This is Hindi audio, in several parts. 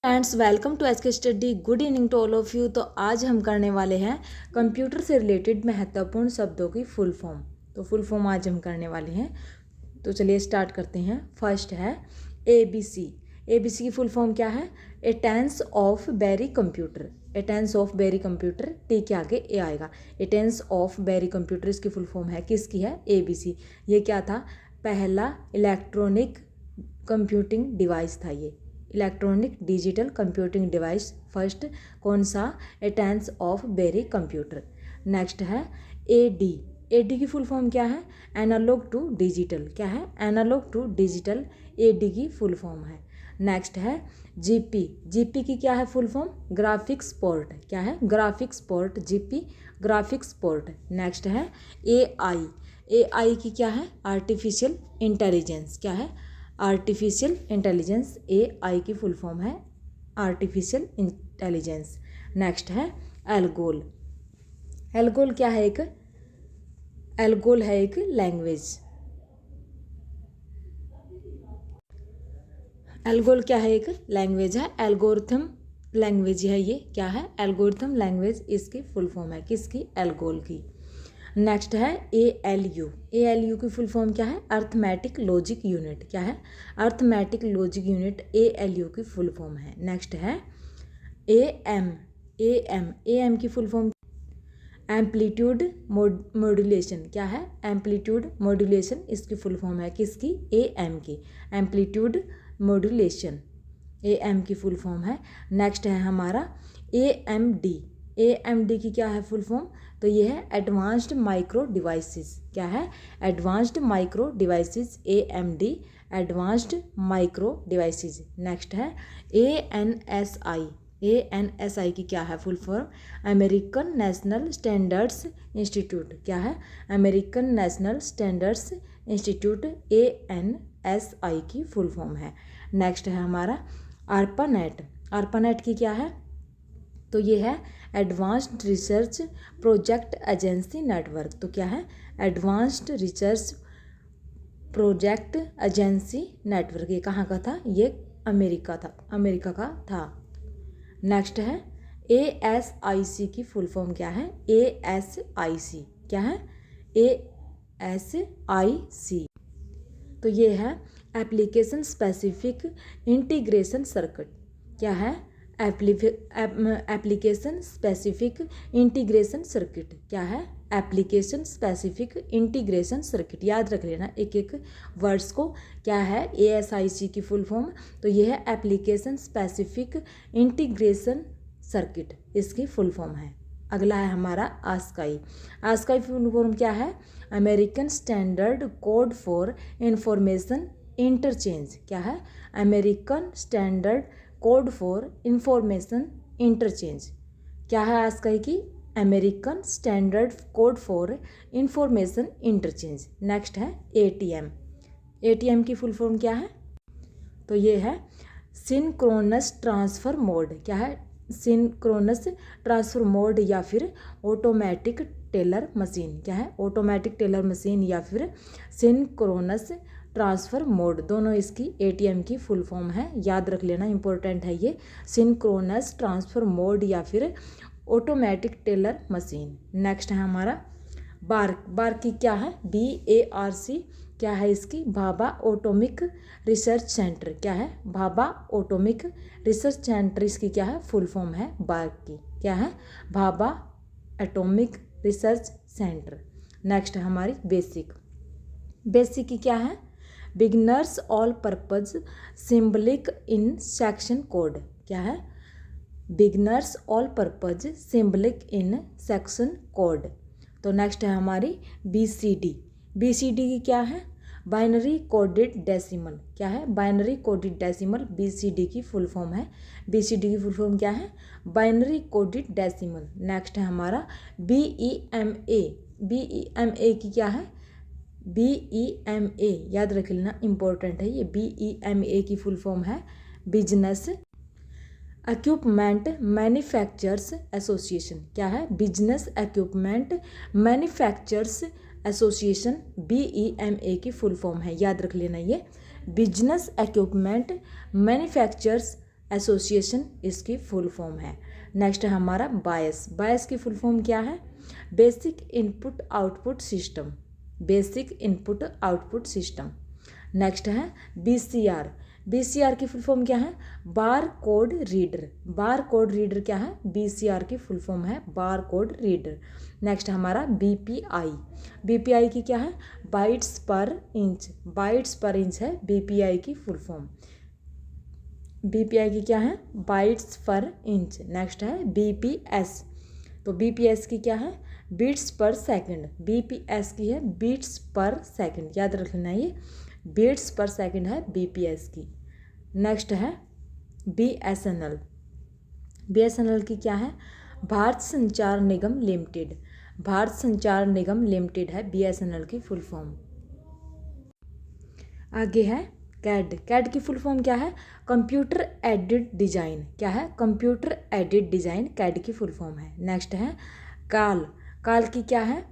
Friends, welcome to SK study. Good evening to all of you. तो आज हम करने वाले हैं कंप्यूटर से रिलेटेड महत्वपूर्ण शब्दों की फुल फॉर्म। तो फुल फॉर्म आज हम करने वाले हैं। तो चलिए स्टार्ट करते हैं। फर्स्ट है ABC। ABC की फुल फॉर्म क्या है? Atanasoff Berry computer. Atanasoff Berry computer, T के आगे ए आएगा। Atanasoff Berry computer इसकी फुल फॉर्म है, किसकी है? ABC। ये क्या था? पहला इलेक्ट्रॉनिक कंप्यूटिंग डिवाइस था। ये electronic digital computing device first कौन सा? Atanasoff Berry computer. Next है AD। AD की फुल फॉर्म क्या है? Analog to digital. क्या है? एनालॉग टू डिजिटल, AD की फुल फॉर्म है। नेक्स्ट है GP। GP की क्या है फुल फॉर्म? Graphics port. क्या है? Graphics port, GP graphics port. Next है AI। AI की क्या है? Artificial intelligence. क्या है? Artificial intelligence. AI की फुल फॉर्म है आर्टिफिशियल इंटेलिजेंस। नेक्स्ट है एल्गोल। एल्गोल क्या है? एल्गोल है एक लैंग्वेज। एल्गोल क्या है? एक लैंग्वेज है। एल्गोरिथम लैंग्वेज है ये। क्या है? एल्गोरिथम लैंग्वेज इसकी फुल फॉर्म है, किसकी? एल्गोल की। नेक्स्ट है ALU। ALU की फुल फॉर्म क्या है? Arithmetic logic unit. क्या है? अर्थमेटिक लॉजिक यूनिट ALU की फुल फॉर्म है। नेक्स्ट है AM। AM की फुल फॉर्म एम्पलीट्यूड मॉड्यूलेशन। क्या है? एम्पलीट्यूड मॉड्यूलेशन इसकी फुल फॉर्म है, किसकी? AM की। एम्पलीट्यूड मॉड्यूलेशन AM की फुल फॉर्म है। नेक्स्ट है हमारा AMD। AMD की क्या है फुल फॉर्म? तो ये है एडवांस्ड माइक्रो डिवाइसेस। क्या है? Advanced micro devices, AMD advanced micro devices. Next है ANSI। ANSI की क्या है full form? American national standards institute. क्या है? American national standards institute, ANSI की फुल फॉर्म है। नेक्स्ट है हमारा ARPANET। ARPANET की क्या है? तो ये है advanced research project agency network. तो क्या है? Advanced research project agency network. ये कहाँ का था? ये अमेरिका का था। नेक्स्ट है ASIC की फुल फॉर्म क्या है? ASIC। क्या है? ASIC। तो ये है एप्लीकेशन स्पेसिफिक इंटीग्रेशन सर्किट। क्या है? Application specific integration circuit. क्या है? Application specific integration circuit. याद रख लेना एक एक वर्ड्स को। क्या है ASIC की फुल फॉर्म? तो ये है एप्लीकेशन स्पेसिफिक इंटीग्रेशन सर्किट, इसकी फुल फॉर्म है। अगला है हमारा ASCII। ASCII फुल फॉर्म क्या है? American standard code for information interchange. क्या है? American standard code for information interchange. क्या है ASCII की? American standard code for information interchange. Next है ATM। ATM की फुल फॉर्म क्या है? तो ये है सिंक्रोनस ट्रांसफ़र मोड। क्या है? सिंक्रोनस ट्रांसफ़र मोड या फिर ऑटोमेटिक टेलर मशीन। क्या है? ऑटोमेटिक टेलर मशीन या फिर सिंक्रोनस ट्रांसफ़र मोड, दोनों इसकी ATM की फुल फॉर्म है। याद रख लेना, इंपॉर्टेंट है ये। सिंक्रोनस ट्रांसफ़र मोड या फिर ऑटोमेटिक टेलर मशीन। नेक्स्ट है हमारा बार्क। बार्क की क्या है? BARC। क्या है इसकी? Bhabha atomic research centre. क्या है? भाभा एटॉमिक रिसर्च सेंटर इसकी क्या है? फुल फॉर्म है बार्क की। क्या है? Bhabha atomic research centre. Next है हमारी बेसिक। बेसिक की क्या है? Beginners all purpose symbolic in section code. क्या है? Beginners all purpose symbolic in section code. तो नेक्स्ट है हमारी BCD। BCD की क्या है? Binary coded decimal. क्या है? बाइनरी कोडेड डेसिमल, BCD की फुल फॉर्म है। BCD की फुल फॉर्म क्या है? Binary coded decimal. नेक्स्ट है हमारा BEMA। BEMA की क्या है? BEMA याद रख लेना, इंपॉर्टेंट है ये। BEMA की फुल फॉर्म है बिजनेस इक्विपमेंट मैन्युफैक्चरर्स एसोसिएशन। क्या है? Business equipment manufacturers association, BEMA की फुल फॉर्म है। याद रख लेना ये बिजनेस इक्विपमेंट मैन्युफैक्चरर्स एसोसिएशन इसकी फुल फॉर्म है। नेक्स्ट है हमारा बायस। बायस की फुल फॉर्म क्या है? Basic input output system, basic input output system. Next है बीसीआर। बीसीआर की फुल फॉर्म क्या है? Bar code reader. Bar code reader क्या है? बीसीआर की फुल फॉर्म है बार कोड रीडर। नेक्स्ट हमारा बीपीआई। बीपीआई की क्या है? बाइट्स पर इंच। बाइट्स पर इंच है बीपीआई की फुल फॉर्म। बीपीआई की क्या है? बाइट्स पर इंच। नेक्स्ट है बीपीएस। तो बीपीएस की क्या है? बीट्स पर सेकंड। बीपीएस की है बीट्स पर सेकंड, याद रख लेना, ये बीट्स पर सेकंड है बीपीएस की। नेक्स्ट है बीएसएनएल। बीएसएनएल की क्या है? भारत संचार निगम लिमिटेड। भारत संचार निगम लिमिटेड है बीएसएनएल की फुल फॉर्म। आगे है कैड। कैड की फुल फॉर्म क्या है? Computer aided design. क्या है? कंप्यूटर एडेड डिजाइन कैड की फुल फॉर्म है। नेक्स्ट है काल। काल की क्या है?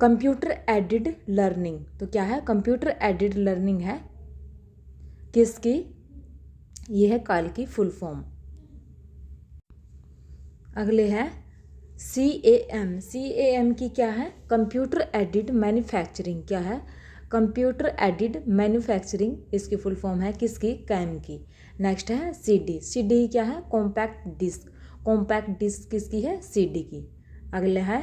Computer aided learning. तो क्या है? कंप्यूटर एडेड लर्निंग है किसकी? ये है काल की फुल फॉर्म। अगले है CAM। CAM की क्या है? Computer aided manufacturing. क्या है? कंप्यूटर एडेड मैन्युफैक्चरिंग इसकी फुल फॉर्म है किसकी? कैम की। नेक्स्ट है CD। CD क्या है? Compact disc. कॉम्पैक्ट डिस्क किसकी है? CD की। अगले है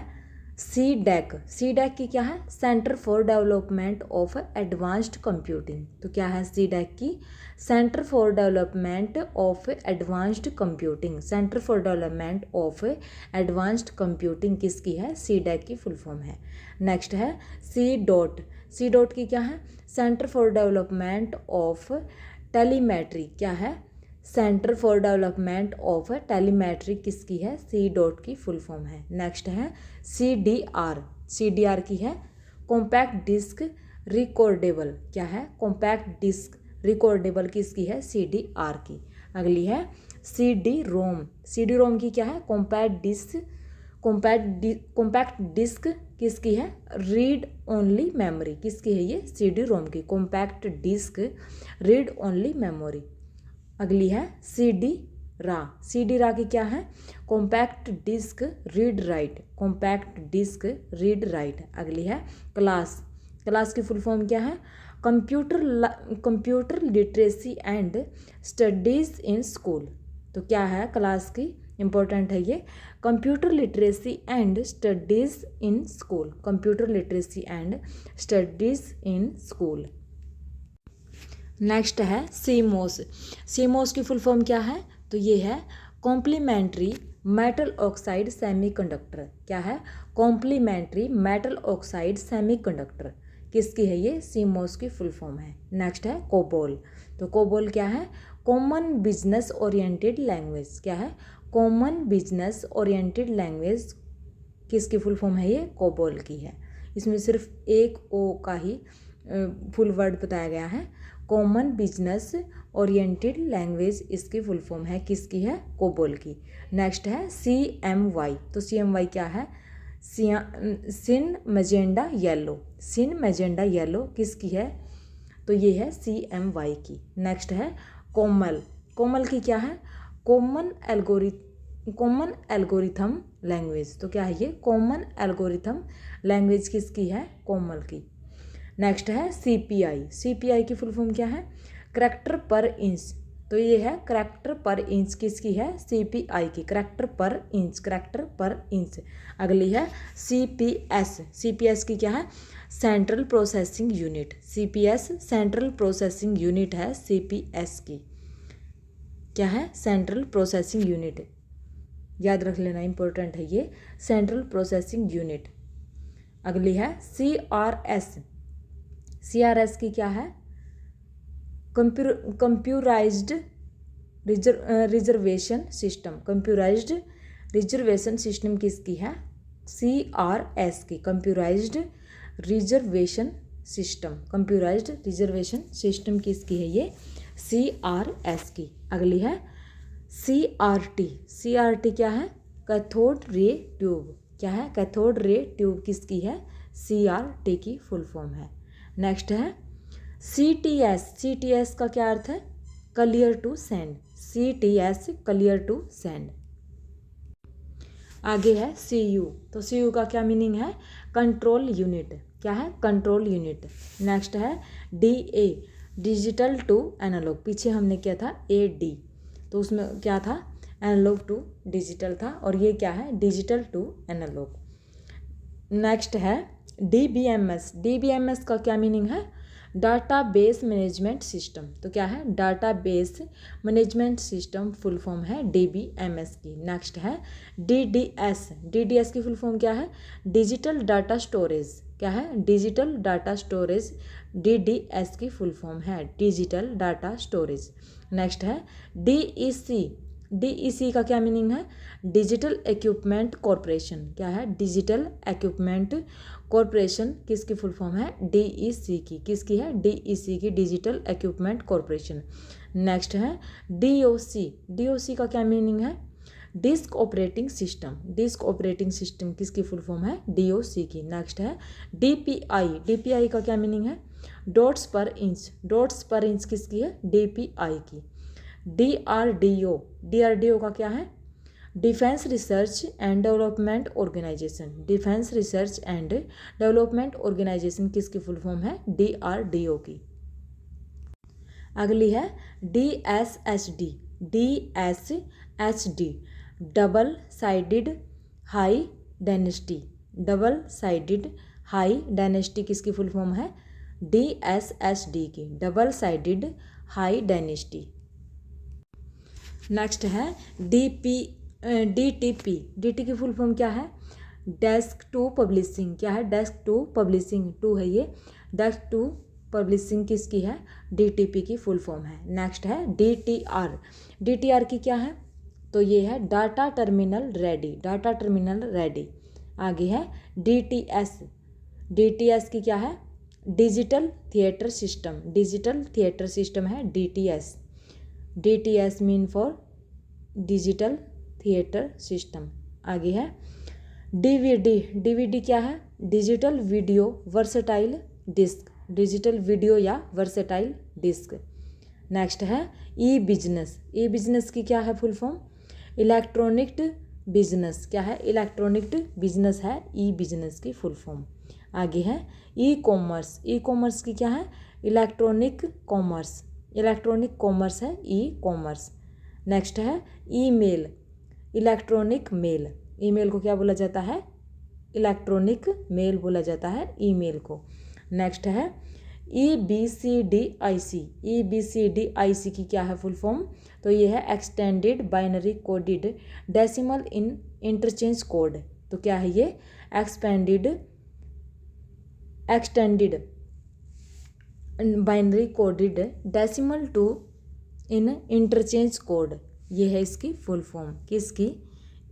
CDAC। CDAC की क्या है? Centre for development of advanced computing. तो क्या है CDAC की? Centre for development of advanced computing. Centre for development of advanced computing किसकी है? CDAC की फुल फॉर्म है। नेक्स्ट है C. C डॉट की क्या है? Centre for development of telemetry. क्या है? Centre for development of telemetry किसकी है? C डॉट की फुल फॉर्म है। नेक्स्ट है CDR। CDR की है कॉम्पैक्ट डिस्क रिकॉर्डेबल। क्या है? कॉम्पैक्ट डिस्क रिकॉर्डेबल किसकी है? CDR की। अगली है CD-ROM। CD-ROM की क्या है? Compact disc. कॉम्पैक्ट डिस्क किसकी है? रीड ओनली मेमोरी किसकी है? ये CD-ROM की compact disc read only memory. अगली है CD-RA। CD-RA की क्या है? Compact disc read write. Compact disc read write. अगली है क्लास। क्लास की फुल फॉर्म क्या है? Computer literacy and studies in school. तो क्या है क्लास की? इंपॉर्टेंट है ये, computer literacy and studies in school. Computer literacy and studies in school. Next है CMOS। CMOS की फुल फॉर्म क्या है? तो ये है कॉम्प्लीमेंट्री मेटल ऑक्साइड सेमीकंडक्टर। क्या है? कॉम्प्लीमेंट्री मेटल ऑक्साइड सेमीकंडक्टर किसकी है? ये CMOS की फुल फॉर्म है। नेक्स्ट है COBOL। तो COBOL क्या है? Common business oriented language. क्या है? कॉमन बिजनेस ओरिएंटेड लैंग्वेज किसकी फुल फॉर्म है? ये COBOL की है। इसमें सिर्फ एक O का ही फुल वर्ड बताया गया है। कॉमन बिजनेस ओरिएंटेड लैंग्वेज इसकी फुल फॉर्म है किसकी है? COBOL की। नेक्स्ट है CMY। तो CMY क्या है? सिन मैजेंडा येलो। सिन मैजेंडा येलो किसकी है? तो ये है CMY की। नेक्स्ट है कोमल। कोमल की क्या है? Common algorithm language. तो क्या है ये? कॉमन एल्गोरिथम लैंग्वेज किसकी है? कोमल की। नेक्स्ट है CPI। CPI की फुल फॉर्म क्या है? करैक्टर पर इंच। तो ये है करैक्टर पर इंच किसकी है? CPI की। करैक्टर पर इंच, करैक्टर पर इंच। अगली है CPS। CPS की क्या है? Central processing unit. CPS central processing unit है CPS की। क्या है? सेंट्रल प्रोसेसिंग यूनिट, याद रख लेना, इंपॉर्टेंट है ये, सेंट्रल प्रोसेसिंग यूनिट। अगली है CRS। CRS की क्या है? Computerised reservation system. Computerised reservation system किसकी है? CRS की। Computerised reservation system. Computerised reservation system किसकी है? ये CRS की। अगली है CRT। CRT क्या है? Cathode ray tube. क्या है? कैथोड रे ट्यूब किसकी है? CRT की फुल फॉर्म है। नेक्स्ट है CTS। CTS का क्या अर्थ है? Clear to send, CTS clear to send. आगे है CU, तो CU का क्या मीनिंग है? Control unit. क्या है? Control unit. नेक्स्ट है DA, डिजिटल टू एनालॉग। पीछे हमने किया था AD, तो उसमें क्या था? एनालॉग टू डिजिटल था, और ये क्या है? Digital to analogue. नेक्स्ट है DBMS, DBMS का क्या मीनिंग है? Data base management system. तो क्या है? Data base management system full form है DBMS की। नेक्स्ट है DDS, DDS की फुल फॉर्म क्या है? Digital data storage. क्या है? डिजिटल डाटा स्टोरेज, DDS की फुल फॉर्म है डिजिटल डाटा स्टोरेज। नेक्स्ट है DEC, DEC का क्या मीनिंग है? Digital equipment corporation. क्या है? डिजिटल इक्विपमेंट कॉरपोरेशन किसकी फुल फॉर्म है? DEC की। किसकी है? DEC की, डिजिटल इक्विपमेंट कॉरपोरेशन। नेक्स्ट है DOC, DOC का क्या मीनिंग है? Disk operating system, disk operating system किसकी फुल फॉर्म है? DOC की। नेक्स्ट है DPI, DPI का क्या मीनिंग है? डॉट्स पर इंच, डॉट्स पर इंच किसकी है? DPI की। DRDO, DRDO का क्या है? Defence research and development organisation, defence research and development organisation किसकी फुल फॉर्म है? DRDO की। अगली है DSHD, DSHD double sided high density, double sided high density किसकी फुल फॉर्म है? DSHD की, double sided high density. Next है DTP, DT की फुल फॉर्म क्या है? Desk to publishing. क्या है? डेस्क टू पब्लिशिंग, टू है ये, डेस्क टू पब्लिशिंग किसकी है? DTP की फुल फॉर्म है। नेक्स्ट है DTR, DTR की क्या है? तो ये है data terminal ready, data terminal ready. आगे है DTS, DTS की क्या है? Digital theatre system, digital theatre system है DTS, DTS mean for digital theatre system. आगे है DVD, DVD क्या है? Digital video versatile disc, digital video या वर्सेटाइल डिस्क। नेक्स्ट है E-बिजनेस, E-बिजनेस की क्या है फुल फॉर्म? Electronic business. क्या है? इलेक्ट्रॉनिक बिजनेस है E-बिजनेस की फुल फॉर्म। आगे है E-कॉमर्स, E-कॉमर्स की क्या है? इलेक्ट्रॉनिक कॉमर्स, इलेक्ट्रॉनिक कॉमर्स है E-कॉमर्स। नेक्स्ट है ईमेल, इलेक्ट्रॉनिक मेल, ईमेल को क्या बोला जाता है? इलेक्ट्रॉनिक मेल बोला जाता है ईमेल को। नेक्स्ट है EBCDIC, EBCDIC की क्या है फुल फॉर्म? तो ये है extended binary coded decimal in interchange code. तो क्या है ये? Extended binary coded decimal to in interchange code, ये है इसकी फुल फॉर्म। किसकी?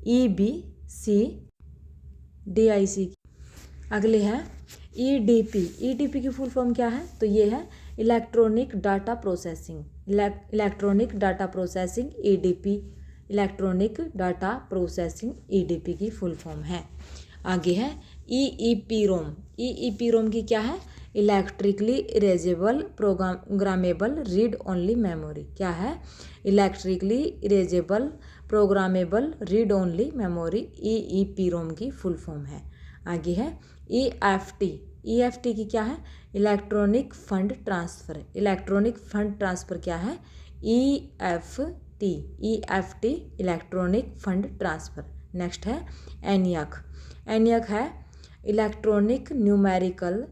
EBCDIC की। अगले है EDP, EDP की फुल फॉर्म क्या है? तो ये है electronic data processing, electronic data processing EDP, electronic data processing EDP की फुल फॉर्म है। आगे है EEPROM, EEPROM की क्या है? Electrically erasable programmable read only memory. क्या है? Electrically erasable programmable read only memory EEPROM की फुल फॉर्म है। आगे है EFT, EFT की क्या है? Electronic fund transfer, electronic fund transfer क्या है? EFT, EFT electronic fund transfer. Next है ENIAC, ENIAC है electronic numerical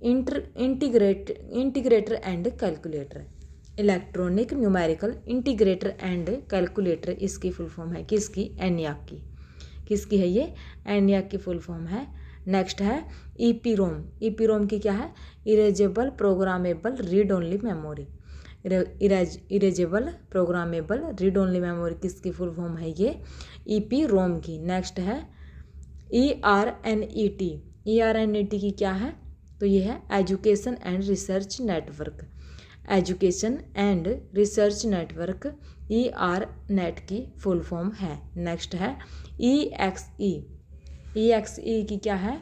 integrator and calculator, electronic numerical integrator and calculator इसकी फुल फॉर्म है। किसकी? ENIAC की। किसकी है ये? ENIAC की फुल फॉर्म है। नेक्स्ट है EPROM, EPROM की क्या है? Erasable programmable read only memory, erasable programmable read only memory किसकी फुल फॉर्म है? ये EPROM की। नेक्स्ट है ERNET, ERNET की क्या है? तो ये है education and research network, education and research network ERNET की फुल फॉर्म है। नेक्स्ट है EXE, EXE की क्या है?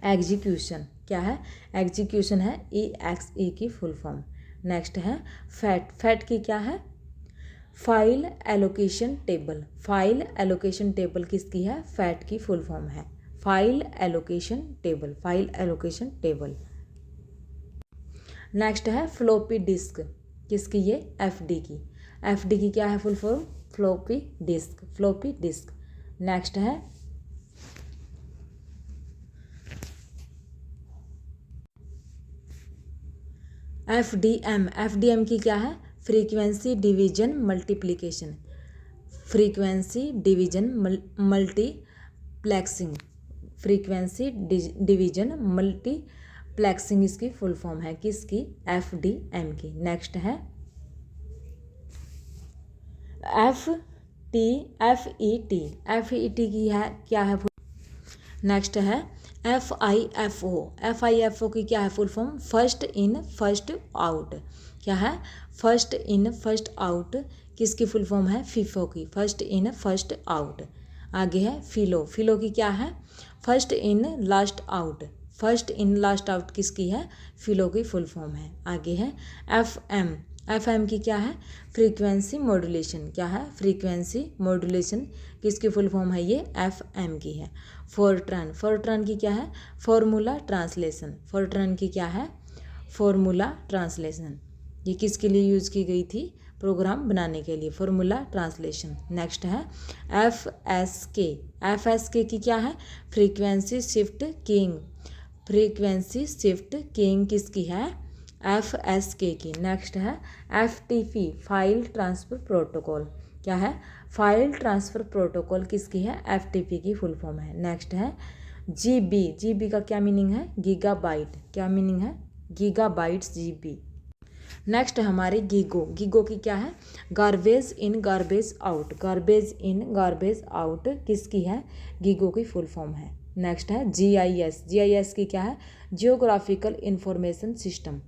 एग्जीक्यूशन। क्या है? एग्जीक्यूशन है EXE की फुल फॉर्म। नेक्स्ट है फैट। फैट की क्या है? File allocation table. File allocation table किसकी है? फैट की फुल फॉर्म है file allocation table. File allocation table. Next है फ्लॉपी डिस्क। किसकी? ये एफडी की। एफडी की क्या है full form? Floppy disk. Floppy disk. Next है एफडीएम। एफडीएम की क्या है? Frequency division multiplication. Frequency division multiplexing. Frequency division multiplexing इसकी फुल फॉर्म है किसकी? एफडीएम की। नेक्स्ट है एफईटी। एफईटी की है क्या है? नेक्स्ट है एफआईएफओ। एफआईएफओ की क्या है full form? First in first out. क्या है? फर्स्ट इन फर्स्ट आउट किसकी फुल फॉर्म है? फीफो की। First in first out. आगे है फिलो। फिलो की क्या है? First in last out. First in last out किसकी है? फिलो की फुल फॉर्म है। आगे है एफएम। एफएम की क्या है? Frequency modulation. क्या है? फ्रीक्वेंसी मॉड्यूलेशन किसकी फुल फॉर्म है? ये एफएम की है। फोर्ट्रान। फोर्ट्रान की क्या है? Formula translation. फोर्ट्रान की क्या है? Formula translation. ये किसके लिए यूज़ की गई थी? प्रोग्राम बनाने के लिए। Formula translation. नेक्स्ट है एफएसके। एफएसके की क्या है? Frequency shift keying. Frequency shift keying किसकी है? एफएसके की। नेक्स्ट है एफटीपी। File transfer protocol. क्या है? फाइल ट्रांसफ़र प्रोटोकॉल किसकी है? एफटीपी की फुल फॉर्म है। नेक्स्ट है जीबी। जीबी का क्या मीनिंग है? गीगाबाइट। क्या मीनिंग है? Gigabytes GB. नेक्स्ट है हमारी गीगो। गीगो की क्या है? Garbage in garbage out. Garbage in garbage out किसकी है? गीगो की फुल फॉर्म है। नेक्स्ट है जीआईएस। जीआईएस की क्या है? Geographical information system.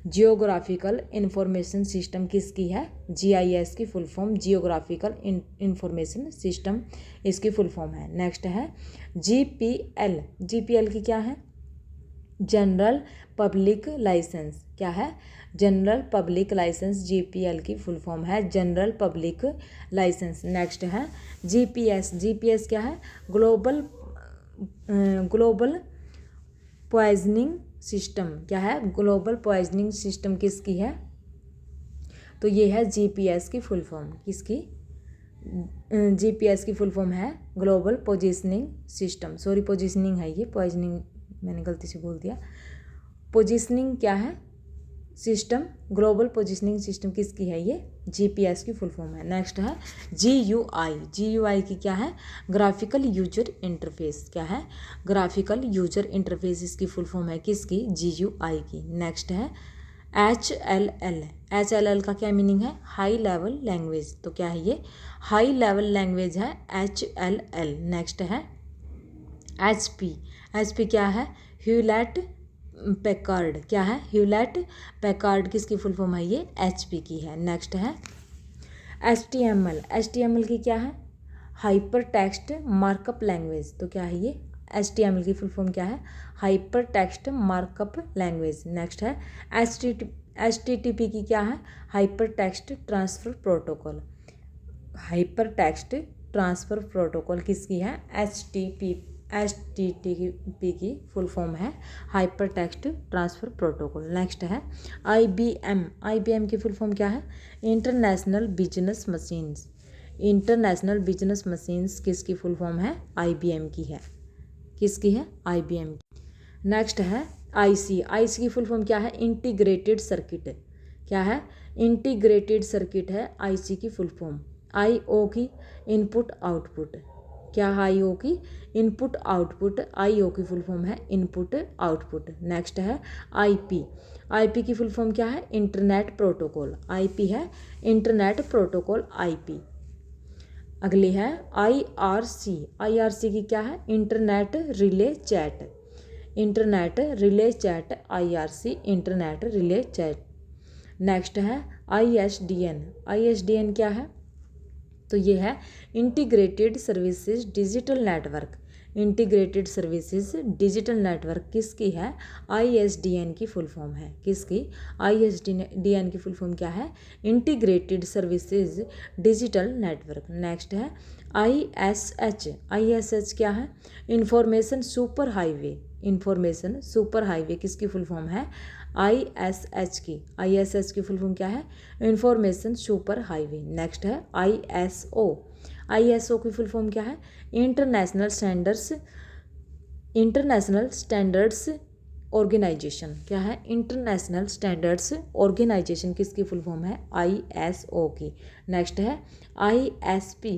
Geographical information system किसकी है? जीआईएस की full form geographical information system इसकी फुल फॉर्म है। नेक्स्ट है जीपीएल। जीपीएल की क्या है? General public licence. क्या है? General public licence. जीपीएल की फुल फॉर्म है जनरल पब्लिक लाइसेंस। नेक्स्ट है जीपीएस। जीपीएस क्या है? Global poisoning system. क्या है? ग्लोबल पॉइजनिंग सिस्टम किसकी है? तो ये है जीपीएस की फुल फॉर्म। किसकी? जीपीएस की फुल फॉर्म है global positioning system. Sorry positioning है ये, पॉइजनिंग मैंने गलती से बोल दिया। पोजिशनिंग क्या है? सिस्टम। ग्लोबल पोजिशनिंग सिस्टम किसकी है? ये जीपीएस की फुल फॉर्म है। नेक्स्ट है जीयूआई। जीयूआई की क्या है? Graphical user interface. क्या है? ग्राफिकल यूजर इंटरफेस इसकी फुल फॉर्म है किसकी? जीयूआई की। नेक्स्ट है HLL। HLL का क्या मीनिंग है? High level language. तो क्या है ये? हाई लेवल लैंग्वेज है HLL। नेक्स्ट है HP। HP क्या है? Hewlett Packard. क्या है? ह्यूलेट पैकार्ड किसकी फुल फॉर्म है? ये HP की है। नेक्स्ट है HTML। HTML की क्या है? Hyper text markup language. तो क्या है ये? HTML की फुल फॉर्म क्या है? Hyper text markup language. Next है HTTP की क्या है? Hyper text transfer protocol. Hyper text transfer protocol किसकी है? HTTP की फुल फॉर्म है hyper text transfer protocol. Next है IBM। IBM की फुल फॉर्म क्या है? International business machines. International business machines किसकी फुल फॉर्म है? IBM की है। किसकी है? IBM की। नेक्स्ट है IC। IC की फुल फॉर्म क्या है? Integrated circuit. क्या है? इंटीग्रेटेड सर्किट है IC की फुल फॉर्म। IO की इनपुट आउटपुट। क्या है? IO की इनपुट आउटपुट। IO की फुल फॉर्म है इनपुट आउटपुट। नेक्स्ट है IP। IP की फुल फॉर्म क्या है? Internet protocol. IP है इंटरनेट प्रोटोकॉल IP। अगली है IRC। IRC की क्या है? Internet relay chat. Internet relay chat IRC internet relay chat. Next है ISDN। ISDN क्या है? तो ये है integrated services digital network. Integrated services digital network किसकी है? ISDN की फुल फॉर्म है। किसकी? ISDN की फुल फॉर्म क्या है? Integrated services digital network. Next है ISH क्या है? Information super highway. Information super highway किसकी फुल फॉर्म है? ISH की फुल फॉर्म क्या है? Information super highway. नेक्स्ट है ISO की फुल फॉर्म क्या है? International standards organisation. क्या है? इंटरनेशनल स्टैंडर्ड्स ऑर्गेनाइजेशन किसकी फुल फॉर्म है? ISO की। नेक्स्ट है ISP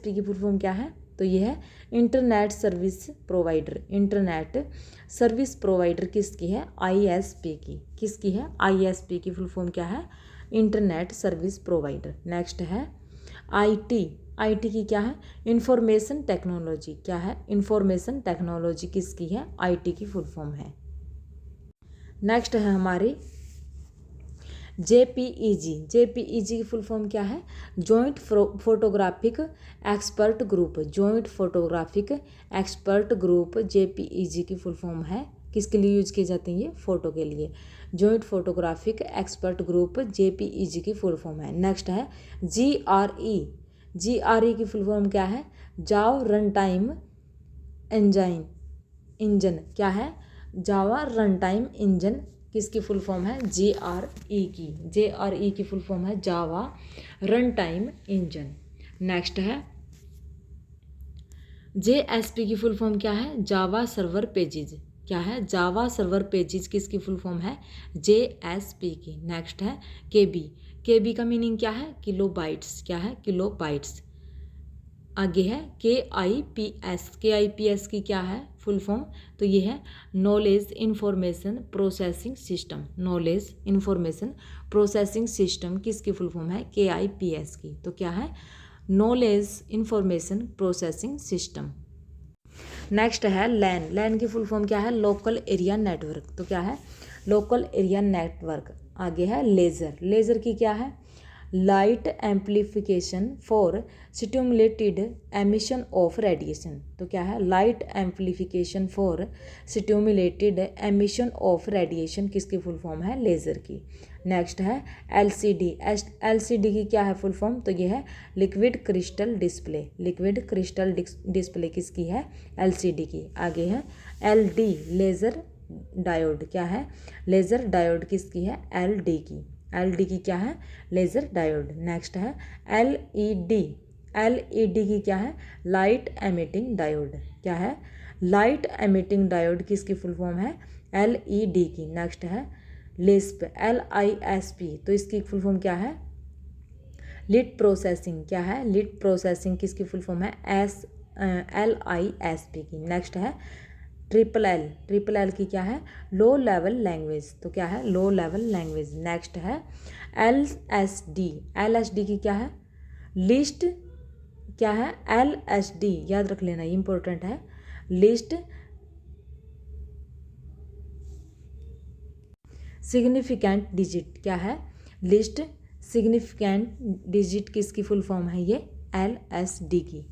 की फुल फॉर्म क्या है? तो ये है internet service provider. Internet service provider किसकी है? ISP की। किसकी है? ISP की फुल फॉर्म क्या है? Internet service provider. नेक्स्ट है IT की क्या है? Information technology. क्या है? इंफॉर्मेशन टेक्नोलॉजी किसकी है? IT की फुल फॉर्म है। नेक्स्ट है हमारी JPEG की फुल फॉर्म क्या है? Joint photographic expert group. Joint photographic expert group JPEG की फुल फॉर्म है। किसके लिए यूज किए जाते हैं? ये फोटो के लिए। Joint photographic expert group JPEG की फुल फॉर्म है। नेक्स्ट है GRE की फुल फॉर्म क्या है? जावा रन टाइम इंजन। क्या है? जावा रन टाइम इंजन किसकी फुल फॉर्म है? JRE की फुल फॉर्म है जावा रन टाइम इंजन। नेक्स्ट है JSP की फुल फॉर्म क्या है? Java server pages. क्या है? जावा सर्वर पेजेज किसकी फुल फॉर्म है? JSP की। नेक्स्ट है KB का मीनिंग क्या है? Kilo bytes. क्या है? Kilo bytes. आगे है KIPS की क्या है फुल फॉर्म? तो ये है knowledge information processing system. Knowledge information processing system किसकी फुल फॉर्म है? KIPS की। तो क्या है? Knowledge information processing system. Next है लैन की फुल फॉर्म क्या है? Local area network. तो क्या है? Local area network. आगे है लेज़र की क्या है? Light amplification for stimulated emission of radiation. तो क्या है? Light amplification for stimulated emission of radiation किसकी फुल फॉर्म है? लेज़र की। नेक्स्ट है LCD की क्या है फुल फॉर्म? तो ये है liquid crystal display. Liquid crystal display किसकी है? LCD की। आगे है LD लेज़र डायोड। क्या है? लेज़र डायोड किसकी है? LD की। LD की क्या है? Laser diode. नेक्स्ट है LED की क्या है? Light emitting diode. क्या है? लाइट एमिटिंग डायोड किसकी फुल फॉर्म है? LED की। नेक्स्ट है LISP। तो इसकी फुल फॉर्म क्या है? List processing. क्या है? लिट प्रोसेसिंग किसकी फुल फॉर्म है? LISP की। नेक्स्ट है ट्रिपल एल की क्या है? Low level language. तो क्या है? Low level language. नेक्स्ट है LSD की क्या है? लिस्ट। क्या है? LSD याद रख लेना, ये इंपॉर्टेंट है। Least significant digit. क्या है? लिस्ट सिग्निफिकेंट डिजिट किसकी फुल फॉर्म है? ये LSD की।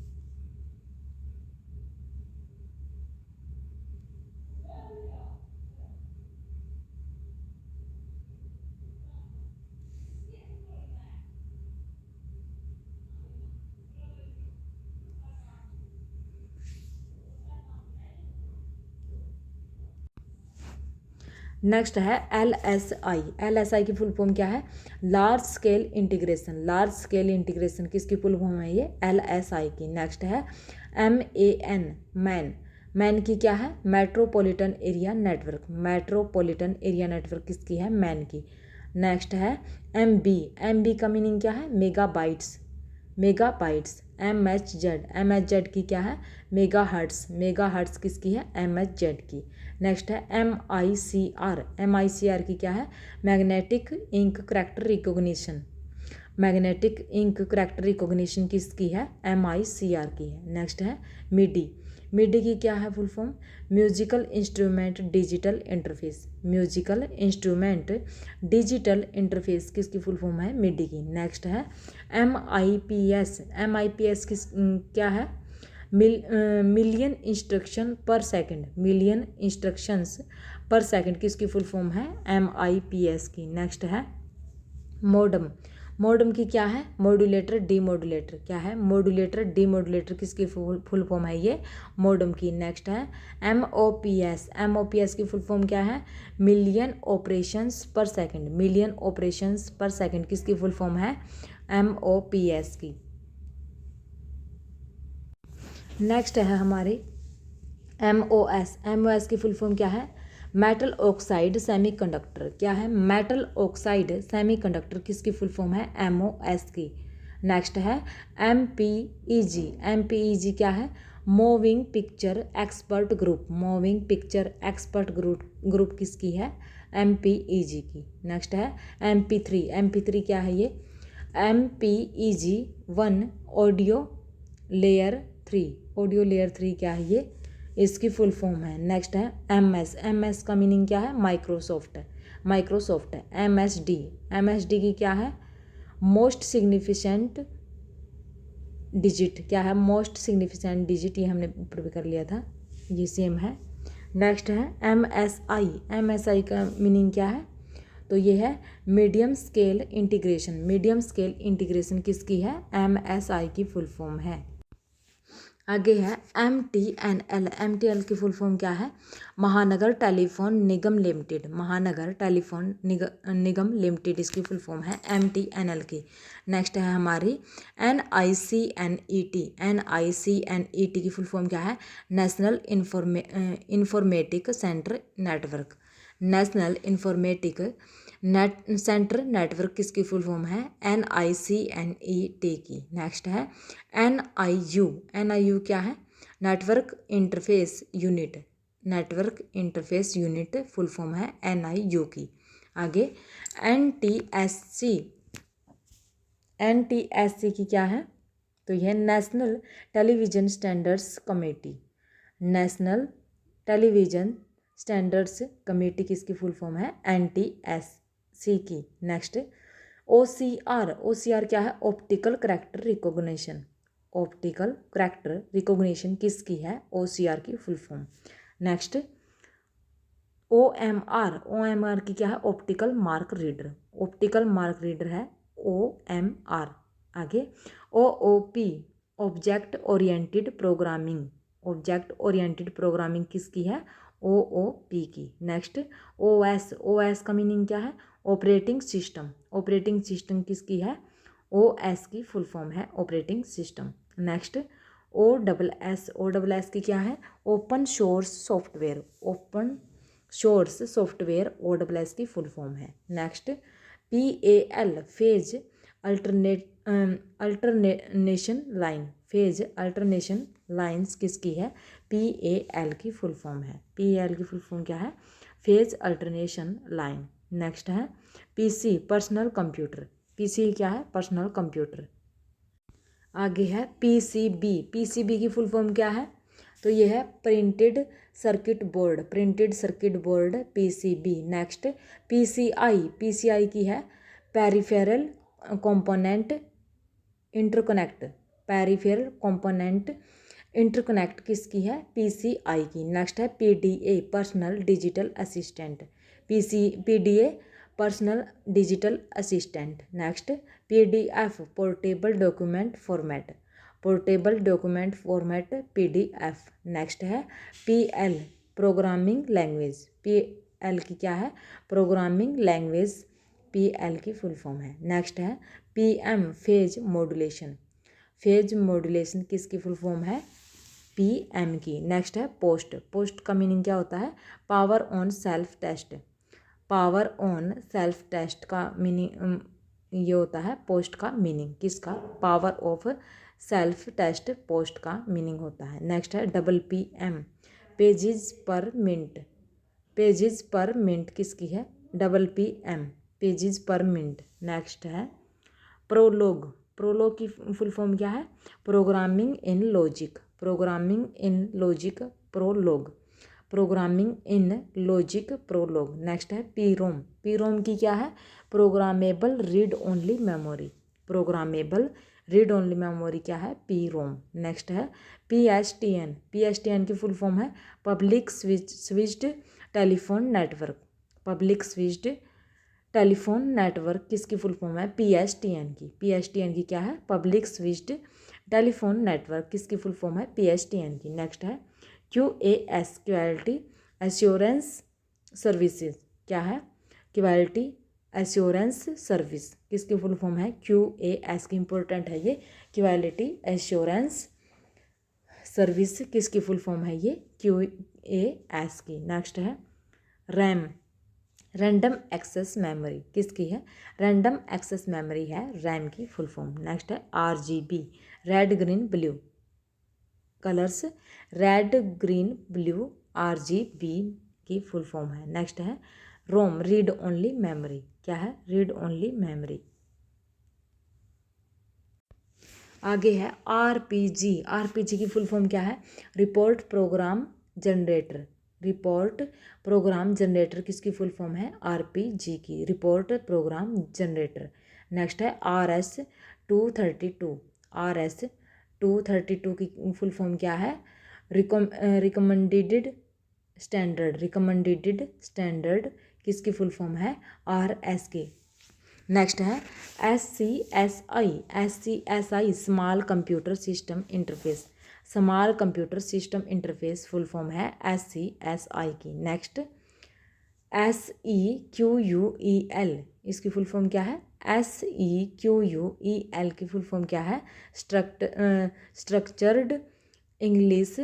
नेक्स्ट है LSI की फुल फॉर्म क्या है? Large scale integration. Large scale integration किसकी फुल फॉर्म है? ये LSI की। नेक्स्ट है मैन की क्या है? Metropolitan area network. Metropolitan area network किसकी है? मैन की। नेक्स्ट है MB का मीनिंग क्या है? मेगाबाइट्स। MHz की क्या है? मेगाहर्ट्स किसकी है? MHz की। नेक्स्ट है MICR की क्या है? मैग्नेटिक इंक करैक्टर रिकॉग्निशन किसकी है? MICR की है। नेक्स्ट है मिडी की क्या है full form? Musical instrument digital interface किसकी फुल फॉर्म है? मिडी की। नेक्स्ट है MIPS किस क्या है? मिलियन इंस्ट्रक्शन पर सेकंड, मिलियन इंस्ट्रक्शंस पर सेकंड किसकी फुल फॉर्म है, MIPS की। नेक्स्ट है मॉडम, मॉडम की क्या है, मॉड्यूलेटर डीमॉड्यूलेटर, क्या है, मॉड्यूलेटर डीमॉड्यूलेटर किसकी फुल फॉर्म है ये, मॉडम की। नेक्स्ट है MOPS, MOPS की फुल फॉर्म क्या है, मिलियन ऑपरेशंस पर सेकंड, मिलियन ऑपरेशंस पर सेकंड किसकी फुल फॉर्म है, MOPS की। नेक्स्ट है हमारी MOS, MOS की फुल फॉर्म क्या है, मेटल ऑक्साइड सेमीकंडक्टर, क्या है, मेटल ऑक्साइड सेमीकंडक्टर किसकी फुल फॉर्म है, MOS की। नेक्स्ट है MPEG, MPEG क्या है, moving picture expert group, moving picture expert group किसकी है, MPEG की। नेक्स्ट है MP3, MP3 क्या है ये, MPEG 1 audio layer 3, audio layer 3 क्या है ये, इसकी फुल फॉर्म है। नेक्स्ट है MS, MS का मीनिंग क्या है, माइक्रोसॉफ्ट है, माइक्रोसॉफ्ट है। MSD, MSD की क्या है, मोस्ट सिग्निफिकेंट डिजिट, क्या है, मोस्ट सिग्निफिकेंट डिजिट, ये हमने ऊपर भी कर लिया था, ये सेम है। नेक्स्ट है MSI, MSI का मीनिंग क्या है, तो ये है medium scale integration, medium scale integration किसकी है, MSI की फुल फॉर्म है। आगे है MTNL, MTNL की फुल फॉर्म क्या है, महानगर टेलीफोन निगम लिमिटेड, महानगर टेलीफोन निगम लिमिटेड इसकी फुल फॉर्म है MTNL की। नेक्स्ट है हमारी NICNET, NICNET की फुल फॉर्म क्या है, national informatic centre network, national informatic centre network किसकी फुल फॉर्म है, NICNET की। नेक्स्ट है NIU, NIU क्या है, network interface unit, network interface unit full form है NIU की। आगे NTSC, NTSC की क्या है, तो यह national television standards committee, national television standards committee किसकी फुल फॉर्म है, NTSC की। नेक्स्ट OCR, OCR क्या है, optical character recognition, optical character recognition किसकी है, OCR की full form. Next OMR, OMR की क्या है, optical mark reader, optical mark reader है OMR। आगे OOP, object oriented programming, object oriented programming किसकी है, OOP की। नेक्स्ट OS, OS का मीनिंग क्या है, ऑपरेटिंग सिस्टम, ऑपरेटिंग सिस्टम किसकी है, OS की फुल फॉर्म है operating system. Next OSS, OSS की क्या है, open source software, open source software OSS की फुल फॉर्म है। Next PAL, phase alternation line, phase alternation lines किसकी है, PAL की फुल फॉर्म है, PAL की फुल फॉर्म क्या है, फेज अल्टरनेशन लाइन। नेक्स्ट है PC, पर्सनल कंप्यूटर, PC क्या है, पर्सनल कंप्यूटर। आगे है PCB, PCB की फुल फॉर्म क्या है, तो ये है printed circuit board, printed circuit board PCB। Next PCI, PCI की है peripheral component interconnect, peripheral component interconnect किसकी है, PCI की। नेक्स्ट है PDA, personal digital assistant, PDA personal digital assistant. Next PDF, portable document format, portable document format PDF। Next है PL, प्रोग्रामिंग लैंग्वेज, PL की क्या है, प्रोग्रामिंग लैंग्वेज PL की फुल फॉर्म है। नेक्स्ट है PM, phase modulation, phase modulation किसकी फुल फॉर्म है, PM की। नेक्स्ट है पोस्ट, पोस्ट का मीनिंग क्या होता है, power on self test, power on self test का मीनिंग ये होता है, पोस्ट का मीनिंग किसका, power off self test POST का मीनिंग होता है। नेक्स्ट है PM, pages per minute, pages per minute किसकी है, PM, pages per minute. Next है प्रोलोग, प्रोलोग की फुल फॉर्म क्या है, programming in logic, programming in logic prologue, programming in logic prologue. Next है PROM, PROM की क्या है, programmable read only memory, programmable read only memory क्या है, पी रोम। नेक्स्ट है PSTN, PSTN की फुल फॉर्म है public switched telephone network. Public switched telephone network किसकी फुल फॉर्म है, PSTN की। PSTN की क्या है, पब्लिक स्विच्ड टेलीफोन नेटवर्क किसकी फुल फॉर्म है, PSTN की। नेक्स्ट है QAS, क्वालिटी एश्योरेंस सर्विसेज क्या है, क्वालिटी एश्योरेंस सर्विस किसकी फुल फॉर्म है, QAS की। इंपॉर्टेंट है ये, क्वालिटी एश्योरेंस सर्विस किसकी फुल फॉर्म है, ये QAS की। नेक्स्ट है रैम, रैंडम एक्सेस मेमोरी किसकी है, रैंडम एक्सेस मेमोरी है रैम की फुल फॉर्म। नेक्स्ट है RGB, red green blue colours, red green blue RGB की फुल फॉर्म है। नेक्स्ट है रोम, रीड ओनली मेमोरी क्या है, रीड ओनली मेमोरी। आगे है RPG, RPG की फुल फॉर्म क्या है, report program generator. Report program generator किसकी फुल फॉर्म है, RPG की, रिपोर्ट प्रोग्राम जनरेटर। नेक्स्ट है RS-232, RS-232 की फुल फॉर्म क्या है, रिकमेंडेड स्टैंडर्ड, रिकमेंडेड स्टैंडर्ड किसकी फुल फॉर्म है, RS की। नेक्स्ट है SCSI, small computer system interface, small computer system interface full form है SCSI की। नेक्स्ट SEQUEL, इसकी फुल फॉर्म क्या है, SEQUEL की फुल फॉर्म क्या है, structured English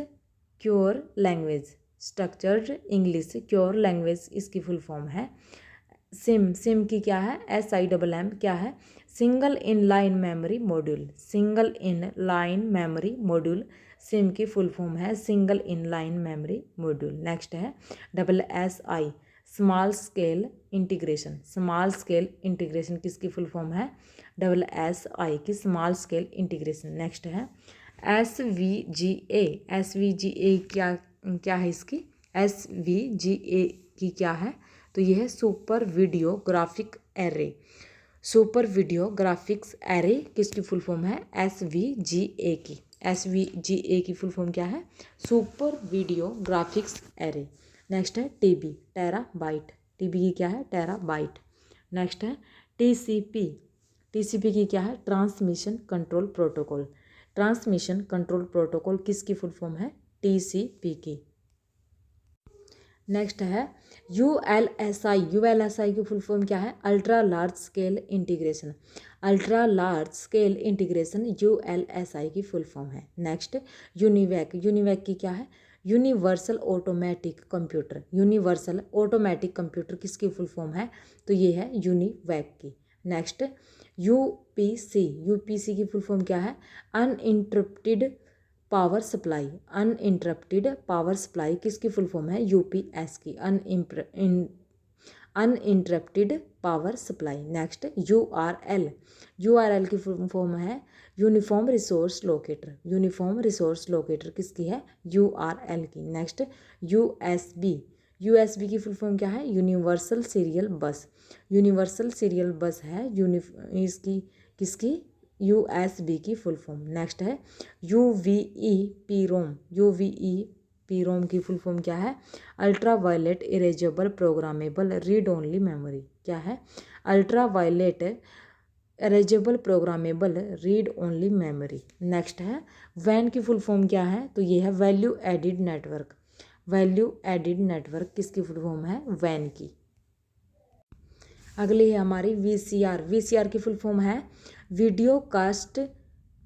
cure language, structured English cure language इसकी फुल फॉर्म है। सिम की क्या है, SIMM क्या है, single in line memory module, single in line memory module SIM की फुल फॉर्म है single in line memory module. Next है SSI, small scale integration, small scale integration किसकी फुल फॉर्म है, SSI की, स्मॉल स्केल इंटीग्रेशन। नेक्स्ट है SVGA, SVGA क्या है इसकी, SVGA की क्या है, तो ये है super video graphic array, super video graphics array किसकी फुल फॉर्म है, SVGA की। SVGA की फुल फॉर्म क्या है, super video graphics array. Next है TB, टेराबाइट, TB की क्या है, टेराबाइट। नेक्स्ट है TCP की क्या है, transmission control protocol, transmission control protocol किसकी फुल फॉर्म है, TCP की। नेक्स्ट है ULSI की फुल फॉर्म क्या है, ultra large scale integration, ultra large scale integration ULSI की फुल फॉर्म है। नेक्स्ट यूनिवैक की क्या है, universal automatic computer, universal automatic computer किसकी फुल फॉर्म है, तो ये है यूनिवैक की। नेक्स्ट UPC की फुल फॉर्म क्या है, uninterrupted power supply, uninterrupted power supply किसकी फुल फॉर्म है, UPS की, uninterrupted power supply. Next URL की फुल फॉर्म है uniform resource locator, uniform resource locator किसकी है, URL की। नेक्स्ट USB की फुल फॉर्म क्या है, universal serial bus, universal serial bus है इसकी किसकी, USB की फुल फॉर्म। नेक्स्ट है UVEPROM की फुल फॉर्म क्या है, ultra violet erasable programmable read only memory क्या है, ultra violet erasable programmable read only memory. Next है वैन की फुल फॉर्म क्या है, तो ये है value added network, value added network किसकी फुल फॉर्म है, वैन की। अगली है हमारी VCR की फुल फॉर्म है video cassette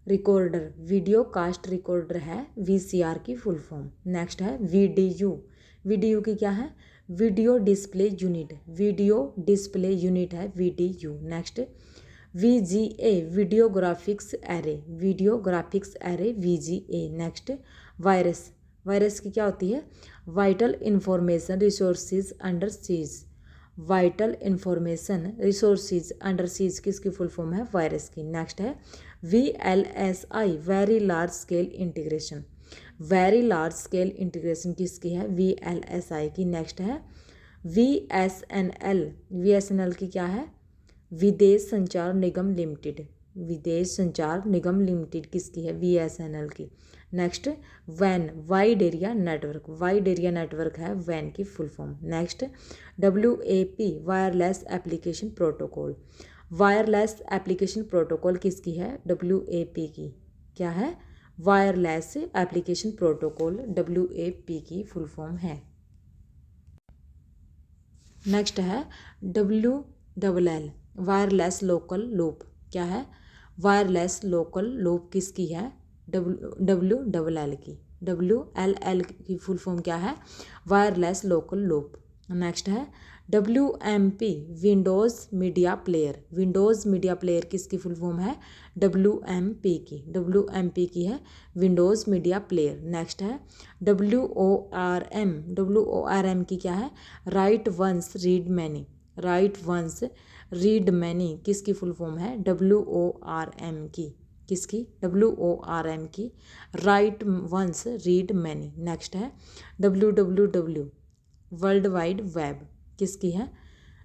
recorder, video cassette recorder है VCR की फुल फॉर्म। नेक्स्ट है VDU की क्या है, video display unit, video display unit है VDU। Next VGA, video graphics array, video graphics array VGA। Next virus की क्या होती है, vital information resources under seize, vital information resources under seize किसकी फुल फॉर्म है, वायरस की। नेक्स्ट है VLSI, very large scale integration, very large scale integration किसकी है, VLSI की। नेक्स्ट है VSNL की क्या है, विदेश संचार निगम लिमिटेड, विदेश संचार निगम लिमिटेड किसकी है, BSNL की। नेक्स्ट वैन, wide area network, wide area network है वैन की full form. Next WAP, wireless application protocol, wireless application protocol किसकी है, WAP की। क्या है, वायरलेस एप्लीकेशन प्रोटोकॉल WAP की फुल फॉर्म है। नेक्स्ट है WLL, वायरलेस लोकल लूप। क्या है, वायरलेस लोकल लूप किसकी है, WLL की। WLL की फुल फॉर्म क्या है, वायरलेस लोकल लूप। नेक्स्ट है WMP, Windows media player, Windows media player किसकी फुल फॉर्म है, WMP की। WMP की है विंडोज़ मीडिया प्लेयर। नेक्स्ट है WORM, WORM की क्या है, write once read many, write once read many किसकी फुल फॉर्म है, WORM की। किसकी, WORM की, write once read many. Next है WWW, वर्ल्ड वाइड वेब किसकी है,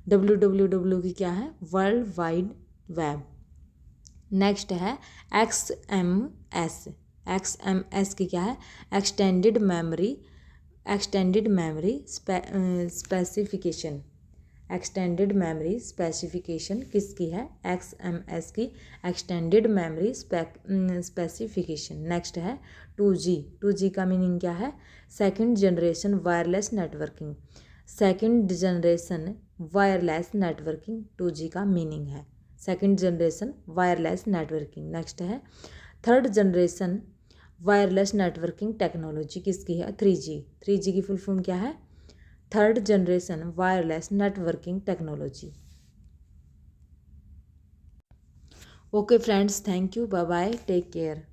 WWW की क्या है, वर्ल्ड वाइड वेब। नेक्स्ट है XMS, XMS की क्या है, extended memory, extended memory specification, extended memory specification किसकी है, XMS की, एक्सटेंडेड मेमोरी स्पेसिफिकेशन। नेक्स्ट है 2G, 2G का मीनिंग क्या है, second generation wireless networking, second generation wireless networking 2G का मीनिंग है, second generation wireless networking. Next है third generation wireless networking technology किसकी है, 3G, 3G की फुल फॉर्म क्या है, third generation wireless networking technology. Okay friends, thank you, bye bye, take care.